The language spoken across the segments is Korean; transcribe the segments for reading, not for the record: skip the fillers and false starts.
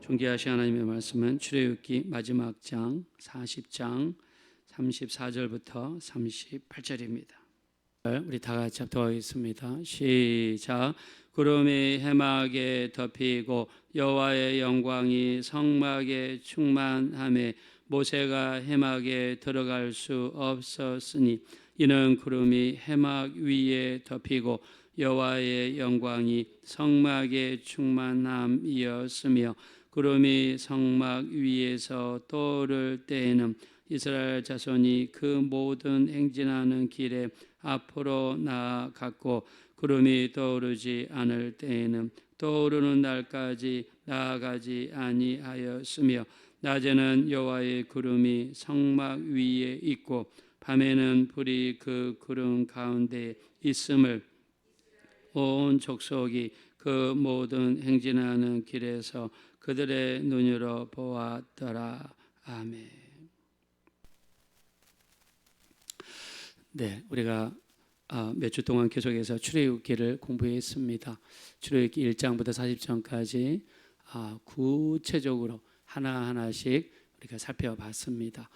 존귀하신 하나님의 말씀은 출애굽기 마지막 장 40장 34절부터 38절입니다. 우리 다 같이 합독하겠습니다. 시작. 구름이 해막에 덮이고 여호와의 영광이 성막에 충만하며 모세가 해막에 들어갈 수 없었으니 이는 구름이 해막 위에 덮이고 여호와의 영광이 성막에 충만함이었으며 구름이 성막 위에서 떠오를 때에는 이스라엘 자손이 그 모든 행진하는 길에 앞으로 나아갔고 구름이 떠오르지 않을 때에는 떠오르는 날까지 나아가지 아니하였으며 낮에는 여호와의 구름이 성막 위에 있고 밤에는 불이 그 구름 가운데 있음을 온 족속이 그 모든 행진하는 길에서 그들의 눈으로 보았더라. 아멘. 네, 우리가 몇 주 동안 계속해서 출애굽기를 공부했습니다. 출애굽기 1장부터 40장까지 구체적으로 하나하나씩 우리가 살펴봤습니다.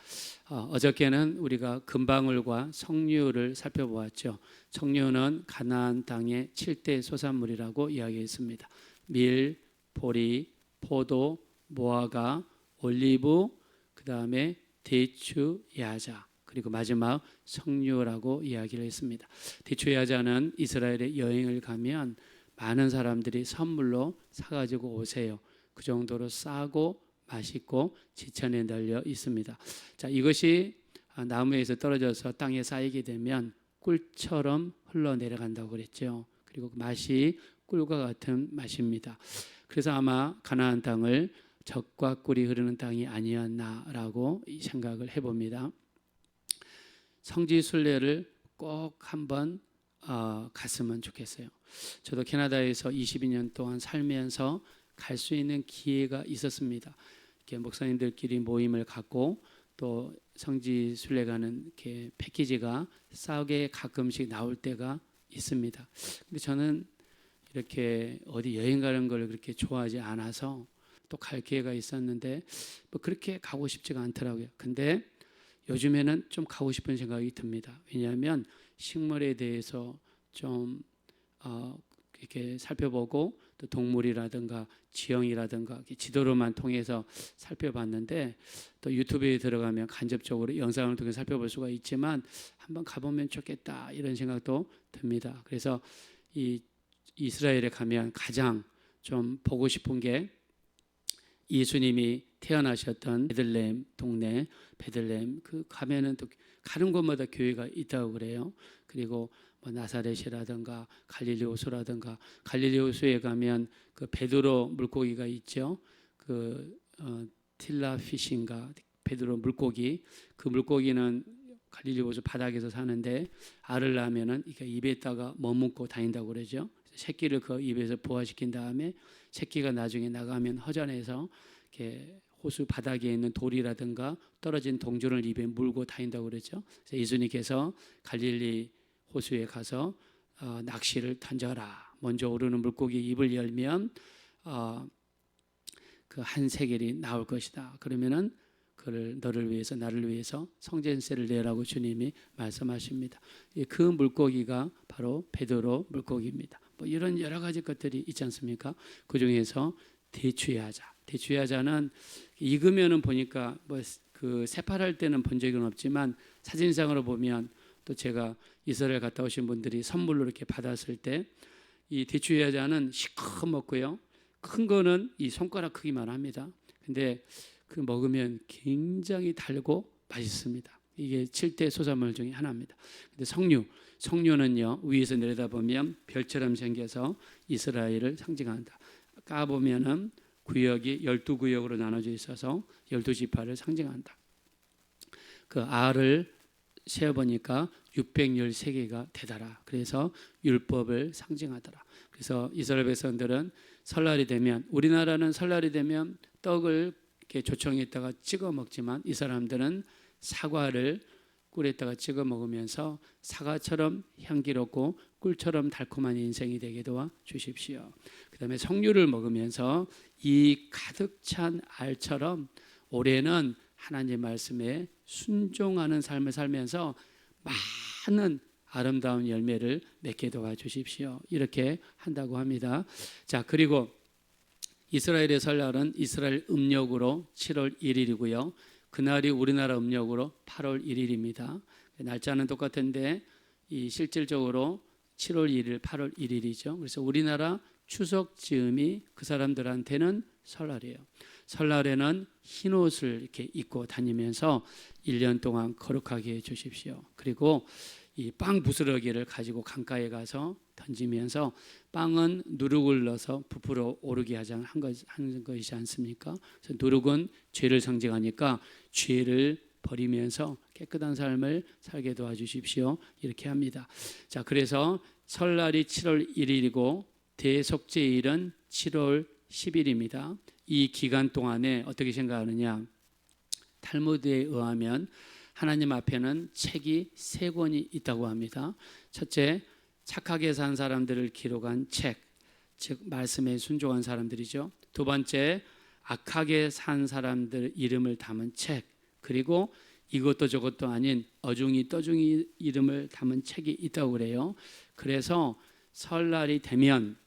어저께는 우리가 금방울과 석류를 살펴보았죠. 석류는 가나안 땅의 7대 소산물이라고 이야기했습니다. 밀, 보리, 포도, 무화과, 올리브, 그 다음에 대추, 야자, 그리고 마지막 석류라고 이야기를 했습니다. 대추, 야자는 이스라엘에 여행을 가면 많은 사람들이 선물로 사가지고 오세요. 그 정도로 싸고 맛있고 지천에 널려 있습니다. 자, 이것이 나무에서 떨어져서 땅에 쌓이게 되면 꿀처럼 흘러내려간다고 그랬죠. 그리고 맛이 꿀과 같은 맛입니다. 그래서 아마 가나안 땅을 젖과 꿀이 흐르는 땅이 아니었나라고 생각을 해봅니다. 성지 순례를 꼭 한번 갔으면 좋겠어요. 저도 캐나다에서 22년 동안 살면서 갈 수 있는 기회가 있었습니다. 이렇게 목사님들끼리 모임을 갖고 또 성지 순례 가는 이렇게 패키지가 싸게 가끔씩 나올 때가 있습니다. 근데 저는 이렇게 어디 여행 가는 걸 그렇게 좋아하지 않아서 또 갈 기회가 있었는데 뭐 그렇게 가고 싶지가 않더라고요. 근데 요즘에는 좀 가고 싶은 생각이 듭니다. 왜냐하면 식물에 대해서 좀 이렇게 살펴보고 또 동물이라든가 지형이라든가 지도로만 통해서 살펴봤는데 또 유튜브에 들어가면 간접적으로 영상을 통해 살펴볼 수가 있지만 한번 가보면 좋겠다 이런 생각도 듭니다. 그래서 이 이스라엘에 가면 가장 좀 보고 싶은 게 예수님이 태어나셨던 베들레헴 동네 베들레헴 그 가면은 또 가는 곳마다 교회가 있다고 그래요. 그리고 뭐 나사렛이라든가 갈릴리 호수라든가 갈릴리 호수에 가면 그 베드로 물고기가 있죠. 그 틸라피쉬인가 베드로 물고기 그 물고기는 갈릴리 호수 바닥에서 사는데 알을 낳으면은 이게 입에다가 머금고 다닌다고 그러죠. 새끼를 그 입에서 부화시킨 다음에 새끼가 나중에 나가면 허전해서 이렇게 호수 바닥에 있는 돌이라든가 떨어진 동전을 입에 물고 다닌다고 그러죠. 그래서 예수님께서 갈릴리 호수에 가서 낚시를 던져라. 먼저 오르는 물고기 입을 열면 그 한 세겔이 나올 것이다. 그러면은 그를 너를 위해서 나를 위해서 성전세를 내라고 주님이 말씀하십니다. 그 물고기가 바로 베드로 물고기입니다. 뭐 이런 여러 가지 것들이 있지 않습니까? 그 중에서 대추야자는 익으면은 보니까 뭐 그 새파랄 때는 본 적은 없지만 사진상으로 보면 또 제가 이스라엘 갔다 오신 분들이 선물로 이렇게 받았을 때 이 대추야자는 시커멓고요. 큰 거는 이 손가락 크기만 합니다. 근데 그 먹으면 굉장히 달고 맛있습니다. 이게 7대 소산물 중에 하나입니다. 근데 석류는요 위에서 내려다보면 별처럼 생겨서 이스라엘을 상징한다. 까보면은 구역이 12구역으로 나눠져 있어서 12지파를 상징한다. 그 알을 세어보니까 613개가 되더라. 그래서 율법을 상징하더라. 그래서 이스라엘 백성들은 설날이 되면 우리나라는 설날이 되면 떡을 이렇게 조청에다가 찍어 먹지만 이 사람들은 사과를 꿀에다가 찍어 먹으면서 사과처럼 향기롭고 꿀처럼 달콤한 인생이 되게 도와 주십시오. 그다음에 석류를 먹으면서 이 가득 찬 알처럼 올해는 하나님 말씀에 순종하는 삶을 살면서 많은 아름다운 열매를 맺게 도와 주십시오. 이렇게 한다고 합니다. 자, 그리고 이스라엘의 설날은 이스라엘 음력으로 7월 1일이고요. 그날이 우리나라 음력으로 8월 1일입니다. 날짜는 똑같은데 실질적으로 7월 1일, 8월 1일이죠. 그래서 우리나라 추석 즈음이 그 사람들한테는 설날이에요. 설날에는 흰 옷을 이렇게 입고 다니면서 1년 동안 거룩하게 해 주십시오. 그리고 이 빵 부스러기를 가지고 강가에 가서 던지면서 빵은 누룩을 넣어서 부풀어 오르게 하는 것이지 않습니까? 그래서 누룩은 죄를 상징하니까 죄를 버리면서 깨끗한 삶을 살게 도와주십시오. 이렇게 합니다. 자, 그래서 설날이 7월 1일이고 대속죄일은 7월 10일입니다. 이 기간 동안에 어떻게 생각하느냐? 탈무드에 의하면 하나님 앞에는 책이 3권이 있다고 합니다. 첫째, 착하게 산 사람들을 기록한 책, 즉 말씀에 순종한 사람들이죠. 두 번째, 악하게 산 사람들 이름을 담은 책, 그리고 이것도 저것도 아닌 어중이 떠중이 이름을 담은 책이 있다고 그래요. 그래서 설날이 되면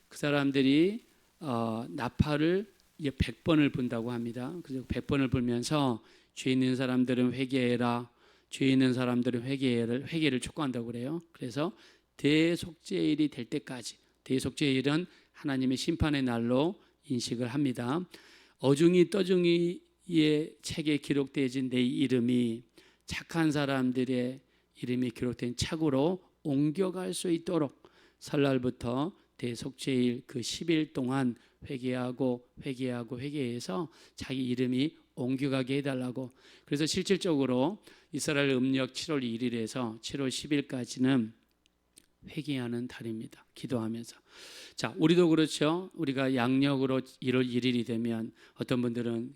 그 사람들이 나팔을 100번을 분다고 합니다. 그래서 100번을 불면서 죄 있는 사람들은 회개해라, 죄 있는 사람들은 회개를 촉구한다고 그래요. 그래서 대속죄일이 될 때까지, 대속죄일은 하나님의 심판의 날로 인식을 합니다. 어중이 떠중이의 책에 기록되어진 내 이름이 착한 사람들의 이름이 기록된 책으로 옮겨갈 수 있도록 설날부터 대속죄일 그 10일 동안 회개해서 자기 이름이 옮겨가게 해달라고. 그래서 실질적으로 이스라엘 음력 7월 1일에서 7월 10일까지는 회개하는 달입니다. 기도하면서. 자, 우리도 그렇죠. 우리가 양력으로 1월 1일이 되면 어떤 분들은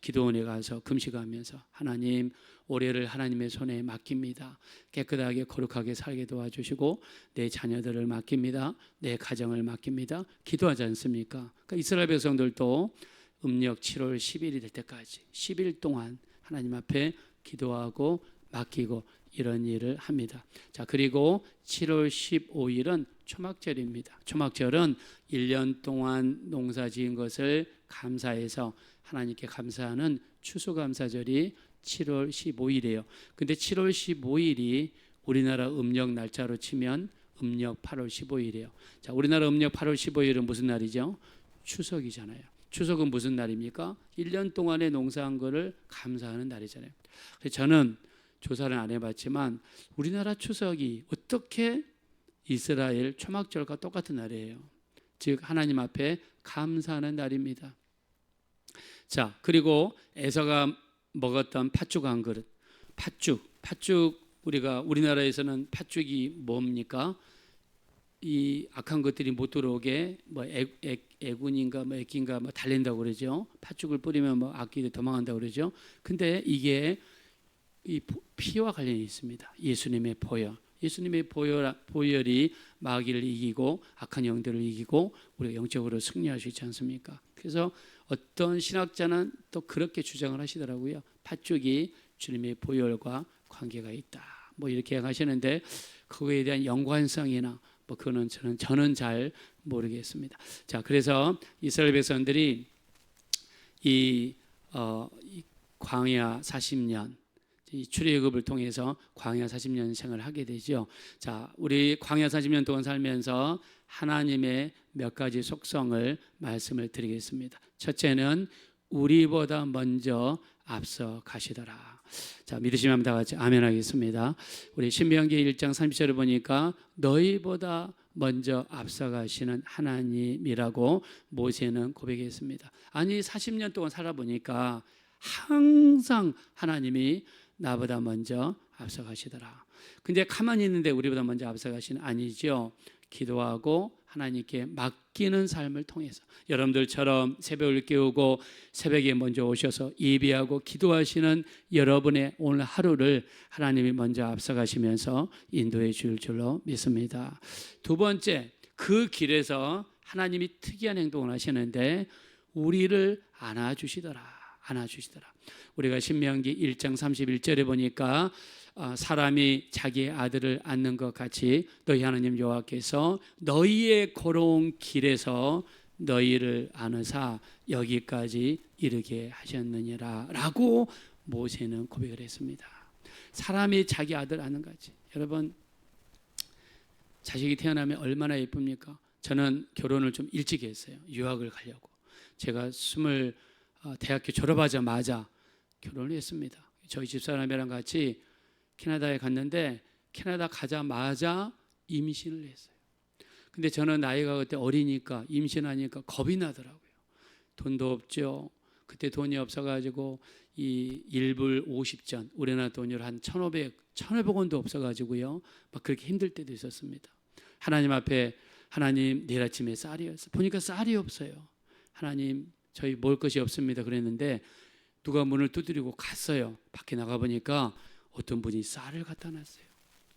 기도원에 가서 금식하면서 하나님, 올해를 하나님의 손에 맡깁니다. 깨끗하게 거룩하게 살게 도와주시고 내 자녀들을 맡깁니다. 내 가정을 맡깁니다. 기도하지 않습니까? 그러니까 이스라엘 백성들도 음력 7월 10일이 될 때까지 10일 동안 하나님 앞에 기도하고 맡기고 이런 일을 합니다. 자, 그리고 7월 15일은 초막절입니다. 초막절은 1년 동안 농사 지은 것을 감사해서 하나님께 감사하는 추수감사절이 7월 15일이에요. 근데 7월 15일이 우리나라 음력 날짜로 치면 음력 8월 15일이에요. 자, 우리나라 음력 8월 15일은 무슨 날이죠? 추석이잖아요. 추석은 무슨 날입니까? 1년 동안에 농사한 거를 감사하는 날이잖아요. 그래서 저는 조사를 안 해봤지만 우리나라 추석이 어떻게 이스라엘 초막절과 똑같은 날이에요. 즉 하나님 앞에 감사하는 날입니다. 자, 그리고 에서가 먹었던 팥죽 한 그릇. 팥죽 우리나라에서는 팥죽이 뭡니까? 이 악한 것들이 못 들어오게 뭐 애군인가 뭐 애기인가 뭐 달랜다고 그러죠. 팥죽을 뿌리면 뭐 악기들이 도망간다고 그러죠. 근데 이게 이 피와 관련이 있습니다. 예수님의 보혈. 예수님의 보혈이 마귀를 이기고 악한 영들을 이기고 우리가 영적으로 승리할 수 있지 않습니까? 그래서 어떤 신학자는 또 그렇게 주장을 하시더라고요. 팥죽이 주님의 보혈과 관계가 있다. 뭐 이렇게 하시는데 그거에 대한 연관성이나 뭐 그거는 저는 잘 모르겠습니다. 자, 그래서 이스라엘 백성들이 이 광야 40년 이 출애굽을 통해서 광야 40년 생을 하게 되죠. 자, 우리 광야 40년 동안 살면서 하나님의 몇 가지 속성을 말씀을 드리겠습니다. 첫째는 우리보다 먼저 앞서 가시더라. 자, 믿으시면 다 같이 아멘 하겠습니다. 우리 신명기 1장 30절을 보니까 너희보다 먼저 앞서가시는 하나님이라고 모세는 고백했습니다. 아니 40년 동안 살아보니까 항상 하나님이 나보다 먼저 앞서가시더라. 근데 가만히 있는데 우리보다 먼저 앞서가시는 아니죠. 기도하고 하나님께 맡기는 삶을 통해서 여러분들처럼 새벽을 깨우고 새벽에 먼저 오셔서 예배하고 기도하시는 여러분의 오늘 하루를 하나님이 먼저 앞서가시면서 인도해 줄 줄로 믿습니다. 두 번째, 그 길에서 하나님이 특이한 행동을 하시는데 우리를 안아주시더라. 우리가 신명기 1장 31절에 보니까 사람이 자기의 아들을 안는 것 같이 너희 하나님 여호와께서 너희의 걸어온 길에서 너희를 안으사 여기까지 이르게 하셨느니라 라고 모세는 고백을 했습니다. 사람이 자기 아들 안는 것 같이. 여러분, 자식이 태어나면 얼마나 예쁩니까? 저는 결혼을 좀 일찍 했어요. 유학을 가려고. 제가 대학교 졸업하자마자 결혼을 했습니다. 저희 집사람이랑 같이 캐나다에 갔는데 캐나다 가자마자 임신을 했어요. 근데 저는 나이가 그때 어리니까 임신하니까 겁이 나더라고요. 돈도 없죠. 그때 돈이 없어가지고 이 1불 50전, 우리나라 돈으로 한 1,500원도 없어가지고요. 막 그렇게 힘들 때도 있었습니다. 하나님 앞에 하나님 내일 아침에 쌀이었어요. 보니까 쌀이 없어요. 하나님 저희 먹을 것이 없습니다. 그랬는데 누가 문을 두드리고 갔어요. 밖에 나가보니까 어떤 분이 쌀을 갖다 놨어요.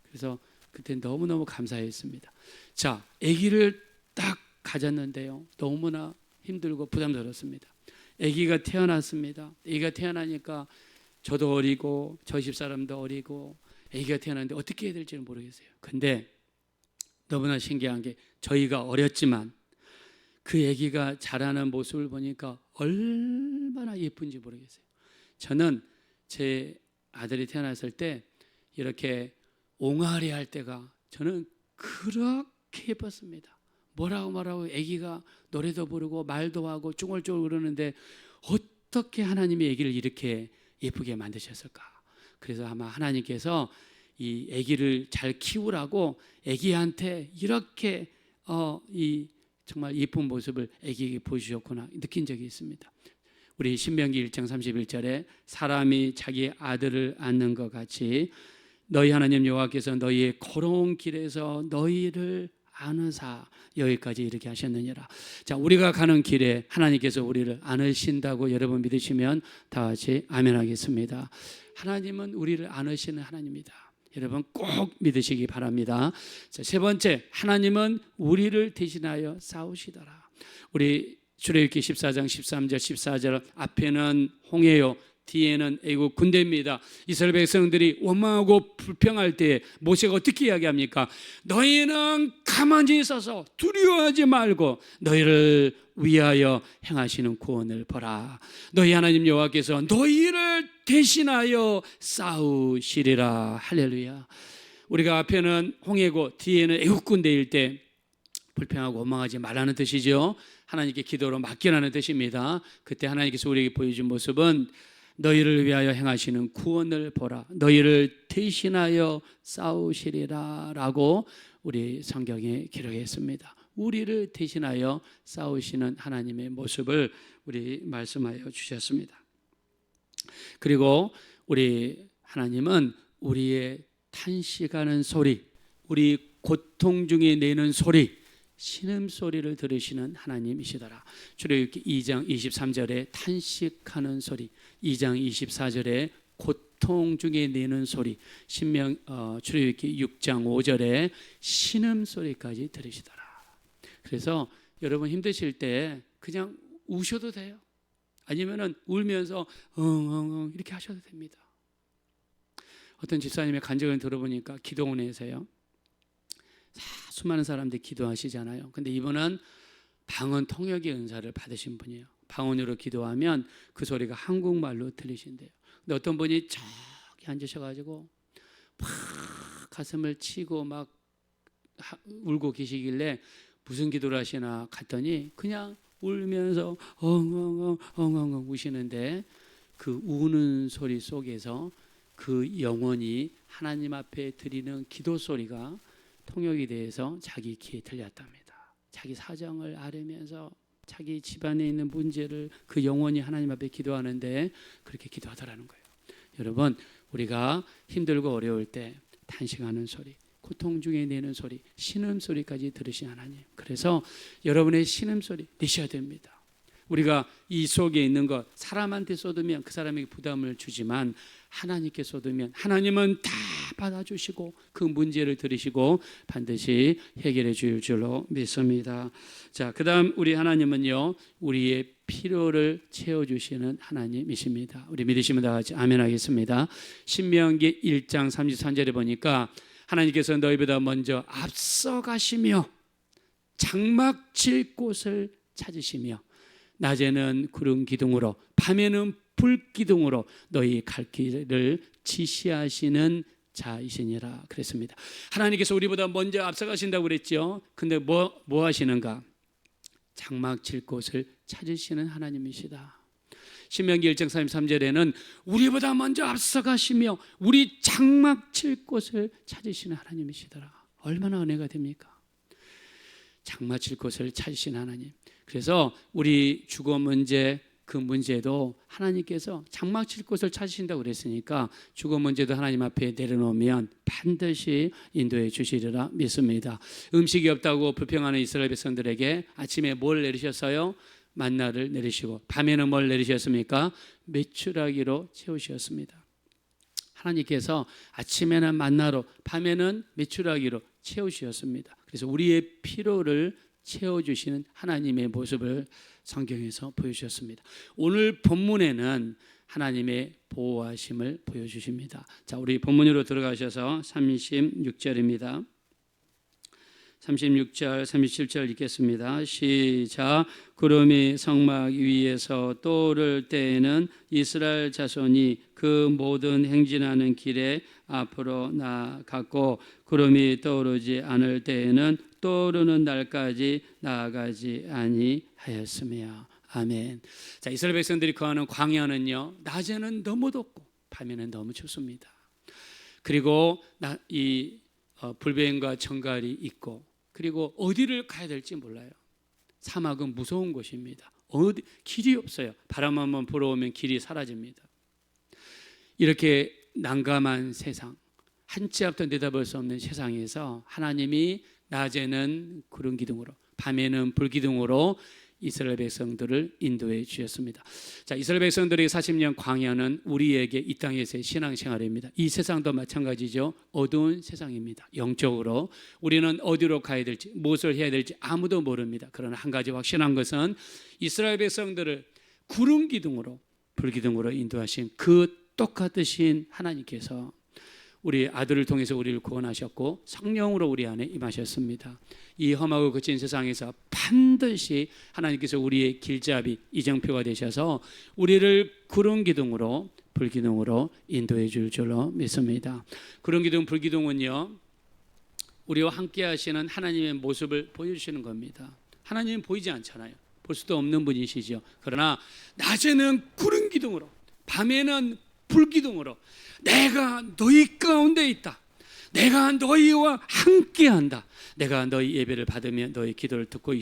그래서 그때 너무너무 감사했습니다. 자, 아기를 딱 가졌는데요. 너무나 힘들고 부담스럽습니다. 아기가 태어났습니다. 아기가 태어나니까 저도 어리고 저 집사람도 어리고 아기가 태어났는데 어떻게 해야 될지는 모르겠어요. 근데 너무나 신기한 게 저희가 어렸지만 그 아기가 자라는 모습을 보니까 얼마나 예쁜지 모르겠어요. 저는 제 아들이 태어났을 때 이렇게 옹알이 할 때가 저는 그렇게 예뻤습니다. 뭐라고 아기가 노래도 부르고 말도 하고 쭈글쭈글 그러는데 어떻게 하나님이 아기를 이렇게 예쁘게 만드셨을까? 그래서 아마 하나님께서 이 아기를 잘 키우라고 아기한테 이렇게 이 정말 예쁜 모습을 아기에게 보여주셨구나 느낀 적이 있습니다. 우리 신명기 1장 31절에 사람이 자기 아들을 안는 것 같이 너희 하나님 여호와께서 너희의 걸어온 길에서 너희를 안으사 여기까지 이렇게 하셨느니라. 자, 우리가 가는 길에 하나님께서 우리를 안으신다고 여러분 믿으시면 다 같이 아멘 하겠습니다. 하나님은 우리를 안으시는 하나님입니다. 여러분 꼭 믿으시기 바랍니다. 자, 세 번째, 하나님은 우리를 대신하여 싸우시더라. 우리 출애굽기 14장 13절 14절 앞에는 홍해요, 뒤에는 애국 군대입니다. 이스라엘 백성들이 원망하고 불평할 때 모세가 어떻게 이야기합니까? 너희는 가만히 있어서 두려워하지 말고 너희를 위하여 행하시는 구원을 보라. 너희 하나님 여호와께서 너희를 대신하여 싸우시리라. 할렐루야. 우리가 앞에는 홍해고 뒤에는 애국 군대일 때 불평하고 원망하지 말라는 뜻이죠. 하나님께 기도로 맡기라는 뜻입니다. 그때 하나님께서 우리에게 보여준 모습은 너희를 위하여 행하시는 구원을 보라. 너희를 대신하여 싸우시리라 라고 우리 성경에 기록했습니다. 우리를 대신하여 싸우시는 하나님의 모습을 우리 말씀하여 주셨습니다. 그리고 우리 하나님은 우리의 탄식하는 소리, 우리 고통 중에 내는 소리, 신음소리를 들으시는 하나님이시더라. 출애굽기 2장 23절에 탄식하는 소리, 2장 24절에 고통 중에 내는 소리, 출애굽기 6장 5절에 신음소리까지 들으시더라. 그래서 여러분 힘드실 때 그냥 우셔도 돼요. 아니면은 울면서 엉엉엉 이렇게 하셔도 됩니다. 어떤 집사님의 간증을 들어보니까 기도원에서요, 수많은 사람들이 기도하시잖아요. 근데 이분은 방언 통역의 은사를 받으신 분이에요. 방언으로 기도하면 그 소리가 한국말로 들리신대요. 근데 어떤 분이 저기 앉으셔가지고 막 가슴을 치고 막 울고 계시길래 무슨 기도를 하시나 갔더니 그냥 울면서 엉엉엉 엉엉엉 우시는데 그 우는 소리 속에서 그 영혼이 하나님 앞에 드리는 기도 소리가 통역이 돼서 자기 귀에 들렸답니다. 자기 사정을 앓으면서 자기 집안에 있는 문제를 그 영혼이 하나님 앞에 기도하는데 그렇게 기도하더라는 거예요. 여러분, 우리가 힘들고 어려울 때 탄식하는 소리, 고통 중에 내는 소리, 신음소리까지 들으신 하나님. 그래서 여러분의 신음소리 내셔야 됩니다. 우리가 이 속에 있는 것 사람한테 쏟으면 그 사람에게 부담을 주지만 하나님께 쏟으면 하나님은 다 받아주시고 그 문제를 들으시고 반드시 해결해 줄 줄로 믿습니다. 자, 그 다음 우리 하나님은요, 우리의 필요를 채워주시는 하나님이십니다. 우리 믿으시면 다 같이 아멘 하겠습니다. 신명기 1장 33절에 보니까 하나님께서 너희보다 먼저 앞서가시며 장막 칠 곳을 찾으시며 낮에는 구름 기둥으로 밤에는 불 기둥으로 너희 갈 길을 지시하시는 자이시니라 그랬습니다. 하나님께서 우리보다 먼저 앞서가신다고 그랬죠. 근데 뭐 하시는가? 장막 칠 곳을 찾으시는 하나님이시다. 신명기 1장 33절에는 우리보다 먼저 앞서가시며 우리 장막 칠 곳을 찾으시는 하나님이시더라. 얼마나 은혜가 됩니까? 장막 칠 곳을 찾으시는 하나님. 그래서 우리 주거 문제, 그 문제도 하나님께서 장막 칠 곳을 찾으신다고 그랬으니까 주거 문제도 하나님 앞에 내려놓으면 반드시 인도해 주시리라 믿습니다. 음식이 없다고 불평하는 이스라엘 백성들에게 아침에 뭘 내리셨어요? 만나를 내리시고 밤에는 뭘 내리셨습니까? 메추라기로 채우셨습니다. 하나님께서 아침에는 만나로 밤에는 메추라기로 채우셨습니다. 그래서 우리의 필요를 채워주시는 하나님의 모습을 성경에서 보여주셨습니다. 오늘 본문에는 하나님의 보호하심을 보여주십니다. 자, 우리 본문으로 들어가셔서 36절입니다. 36절, 37절 읽겠습니다. 시작. 구름이 성막 위에서 떠오를 때에는 이스라엘 자손이 그 모든 행진하는 길에 앞으로 나아갔고 구름이 떠오르지 않을 때에는 떠오르는 날까지 나아가지 아니하였으며. 아멘. 자, 이스라엘 백성들이 거하는 광야는요, 낮에는 너무 덥고 밤에는 너무 춥습니다. 그리고 이 불뱀과 청갈이 있고 그리고 어디를 가야 될지 몰라요. 사막은 무서운 곳입니다. 길이 없어요. 바람 한번 불어오면 길이 사라집니다. 이렇게 난감한 세상, 한 치 앞도 내다볼 수 없는 세상에서 하나님이 낮에는 구름 기둥으로 밤에는 불 기둥으로 이스라엘 백성들을 인도해 주셨습니다. 자, 이스라엘 백성들의 40년 광야는 우리에게 이 땅에서의 신앙생활입니다. 이 세상도 마찬가지죠. 어두운 세상입니다. 영적으로 우리는 어디로 가야 될지 무엇을 해야 될지 아무도 모릅니다. 그러나 한 가지 확실한 것은 이스라엘 백성들을 구름 기둥으로 불 기둥으로 인도하신 그 똑같으신 하나님께서 우리 아들을 통해서 우리를 구원하셨고 성령으로 우리 안에 임하셨습니다. 이 험하고 거친 세상에서 반드시 하나님께서 우리의 길잡이 이정표가 되셔서 우리를 구름 기둥으로 불 기둥으로 인도해 줄 줄로 믿습니다. 구름 기둥 불 기둥은요, 우리와 함께 하시는 하나님의 모습을 보여주시는 겁니다. 하나님은 보이지 않잖아요. 볼 수도 없는 분이시죠. 그러나 낮에는 구름 기둥으로 밤에는 불 기둥으로 내가 너희 가운데 있다. 내가 너희와 함께한다. 내가 너희 예배를 받으며 너희 기도를 듣고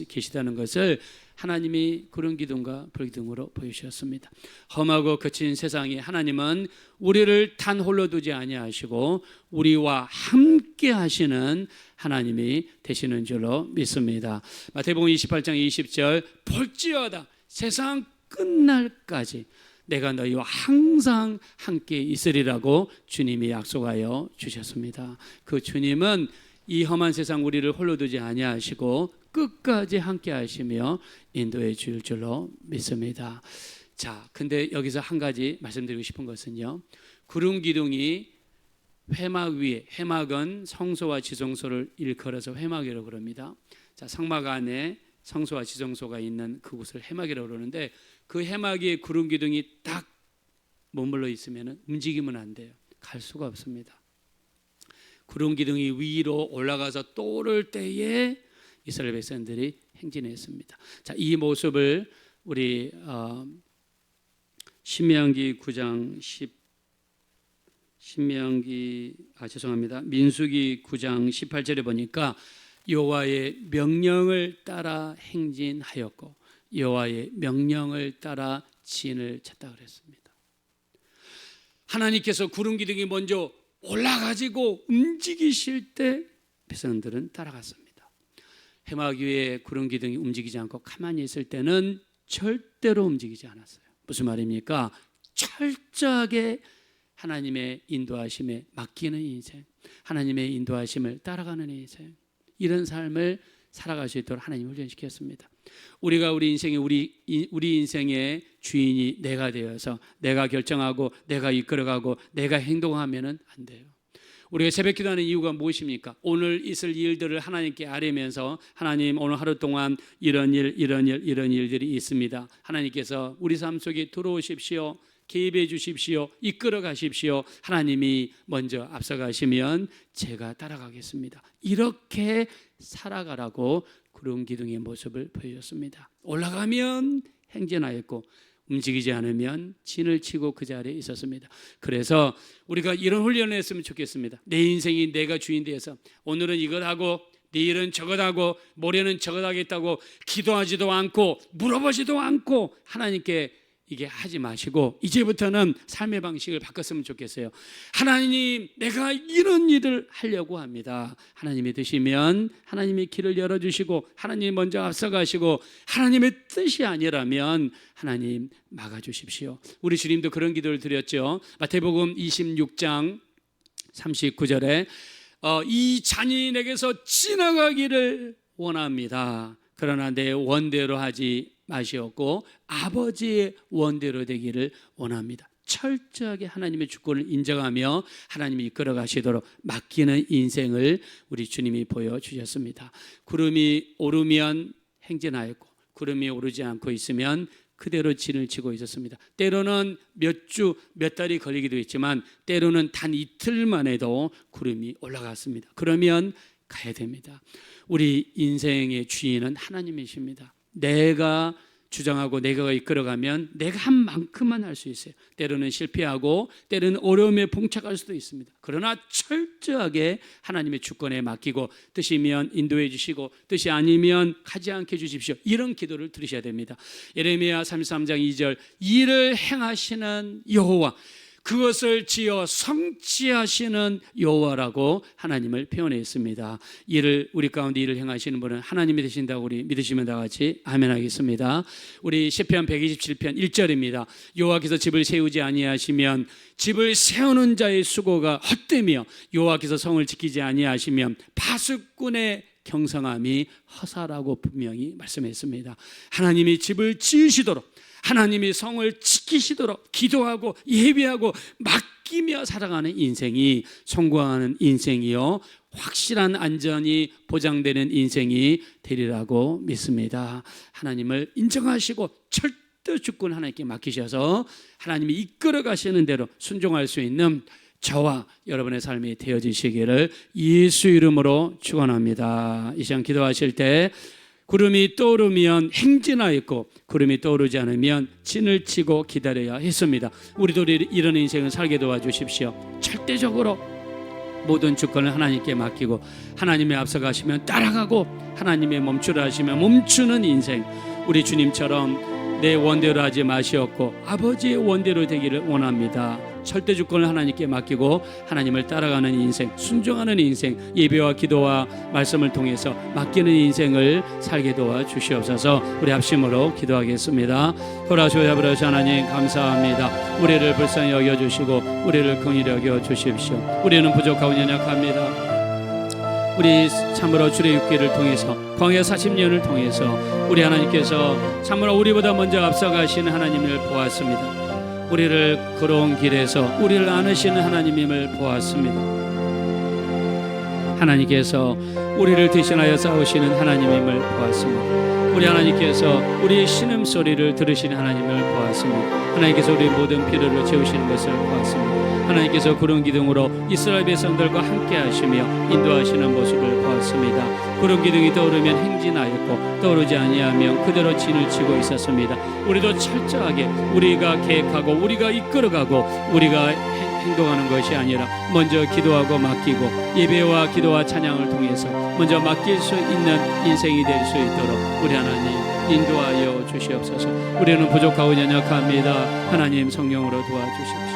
계시다는 것을 하나님이 구름 기둥과 불 기둥으로 보여주셨습니다. 험하고 거친 세상에 하나님은 우리를 단 홀로 두지 아니하시고 우리와 함께 하시는 하나님이 되시는 줄로 믿습니다. 마태복음 28장 20절 볼지어다 세상 끝날까지 내가 너희와 항상 함께 있으리라고 주님이 약속하여 주셨습니다. 그 주님은 이 험한 세상 우리를 홀로 두지 아니하시고 끝까지 함께 하시며 인도해 줄 줄로 믿습니다. 자, 근데 여기서 한 가지 말씀드리고 싶은 것은요, 구름 기둥이 회막 위에, 회막은 성소와 지성소를 일컬어서 회막이라고 그럽니다. 자, 성막 안에 성소와 지성소가 있는 그곳을 회막이라고 그러는데 그 해막에 구름 기둥이 딱 머물러 있으면 움직이면 안 돼요. 갈 수가 없습니다. 구름 기둥이 위로 올라가서 떠오를 때에 이스라엘 백성들이 행진했습니다. 자, 이 모습을 우리 신명기 9장 민수기 9장 18절에 보니까 여호와의 명령을 따라 행진하였고 여호와의 명령을 따라 진을 찾다 그랬습니다. 하나님께서 구름 기둥이 먼저 올라가지고 움직이실 때 백성들은 따라갔습니다. 해막 위에 구름 기둥이 움직이지 않고 가만히 있을 때는 절대로 움직이지 않았어요. 무슨 말입니까? 철저하게 하나님의 인도하심에 맡기는 인생, 하나님의 인도하심을 따라가는 인생, 이런 삶을 살아갈 수 있도록 하나님 훈련시켰습니다. 우리가 우리 인생의 주인이 내가 되어서 내가 결정하고 내가 이끌어가고 내가 행동하면은 안 돼요. 우리가 새벽 기도하는 이유가 무엇입니까? 오늘 있을 일들을 하나님께 아뢰면서 하나님 오늘 하루 동안 이런 일들이 있습니다. 하나님께서 우리 삶 속에 들어오십시오. 개입해 주십시오. 이끌어 가십시오. 하나님이 먼저 앞서가시면 제가 따라가겠습니다. 이렇게 살아가라고 구름 기둥의 모습을 보여줬습니다. 올라가면 행진하였고 움직이지 않으면 진을 치고 그 자리에 있었습니다. 그래서 우리가 이런 훈련을 했으면 좋겠습니다. 내 인생이 내가 주인 되어서 오늘은 이것 하고 내일은 저것 하고 모레는 저것 하겠다고 기도하지도 않고 물어보지도 않고 하나님께 이게 하지 마시고 이제부터는 삶의 방식을 바꿨으면 좋겠어요. 하나님, 내가 이런 일을 하려고 합니다. 하나님이 드시면 하나님이 길을 열어주시고 하나님 먼저 앞서가시고 하나님의 뜻이 아니라면 하나님 막아주십시오. 우리 주님도 그런 기도를 드렸죠. 마태복음 26장 39절에 이 잔이 내게서 지나가기를 원합니다. 그러나 내 원대로 하지 마시옵고 아버지의 원대로 되기를 원합니다. 철저하게 하나님의 주권을 인정하며 하나님이 이끌어 가시도록 맡기는 인생을 우리 주님이 보여주셨습니다. 구름이 오르면 행진하였고 구름이 오르지 않고 있으면 그대로 진을 치고 있었습니다. 때로는 몇 주, 몇 달이 걸리기도 했지만 때로는 단 이틀 만에도 구름이 올라갔습니다. 그러면 가야 됩니다. 우리 인생의 주인은 하나님이십니다. 내가 주장하고 내가 이끌어가면 내가 한 만큼만 할 수 있어요. 때로는 실패하고 때로는 어려움에 봉착할 수도 있습니다. 그러나 철저하게 하나님의 주권에 맡기고 뜻이면 인도해 주시고 뜻이 아니면 가지 않게 해주십시오. 이런 기도를 들으셔야 됩니다. 예레미야 33장 2절 이를 행하시는 여호와 그것을 지어 성취하시는 여호와라고 하나님을 표현했습니다. 우리 가운데 일을 행하시는 분은 하나님이 되신다고 우리 믿으시면 다 같이 아멘 하겠습니다. 우리 시편 127편 1절입니다. 여호와께서 집을 세우지 아니하시면 집을 세우는 자의 수고가 헛되며 여호와께서 성을 지키지 아니하시면 파수꾼의 경성함이 허사라고 분명히 말씀했습니다. 하나님이 집을 지으시도록 하나님이 성을 지키시도록 기도하고 예배하고 맡기며 살아가는 인생이 성공하는 인생이요 확실한 안전이 보장되는 인생이 되리라고 믿습니다. 하나님을 인정하시고 절대 주권 하나님께 맡기셔서 하나님이 이끌어 가시는 대로 순종할 수 있는 저와 여러분의 삶이 되어지시기를 예수 이름으로 축원합니다. 이 시간 기도하실 때 구름이 떠오르면 행진하였고 구름이 떠오르지 않으면 진을 치고 기다려야 했습니다. 우리도 이런 인생을 살게 도와주십시오. 절대적으로 모든 주권을 하나님께 맡기고 하나님의 앞서가시면 따라가고 하나님의 멈추라 하시면 멈추는 인생, 우리 주님처럼 내 원대로 하지 마시옵고 아버지의 원대로 되기를 원합니다. 절대 주권을 하나님께 맡기고 하나님을 따라가는 인생, 순종하는 인생, 예배와 기도와 말씀을 통해서 맡기는 인생을 살게 도와 주시옵소서. 우리 합심으로 기도하겠습니다. 돌아오셔야 아버지 하나님 감사합니다. 우리를 불쌍히 여겨주시고 우리를 긍휼히 여겨주십시오. 우리는 부족하고 연약합니다. 우리 참으로 출애굽기를 통해서 광야 40년을 통해서 우리 하나님께서 참으로 우리보다 먼저 앞서가시는 하나님을 보았습니다. 우리를 걸어온 길에서 우리를 안으시는 하나님임을 보았습니다. 하나님께서 우리를 대신하여 싸우시는 하나님임을 보았습니다. 우리 하나님께서 우리의 신음소리를 들으시는 하나님을 보았습니다. 하나님께서 우리의 모든 필요를 채우시는 것을 보았습니다. 하나님께서 구름 기둥으로 이스라엘 백성들과 함께 하시며 인도하시는 모습을 보았습니다. 구름 기둥이 떠오르면 행진하였고 떠오르지 아니하면 그대로 진을 치고 있었습니다. 우리도 철저하게 우리가 계획하고 우리가 이끌어가고 우리가 행동하는 것이 아니라 먼저 기도하고 맡기고 예배와 기도와 찬양을 통해서 먼저 맡길 수 있는 인생이 될 수 있도록 우리 하나님 인도하여 주시옵소서. 우리는 부족하고 연약합니다. 하나님 성령으로 도와주십시오.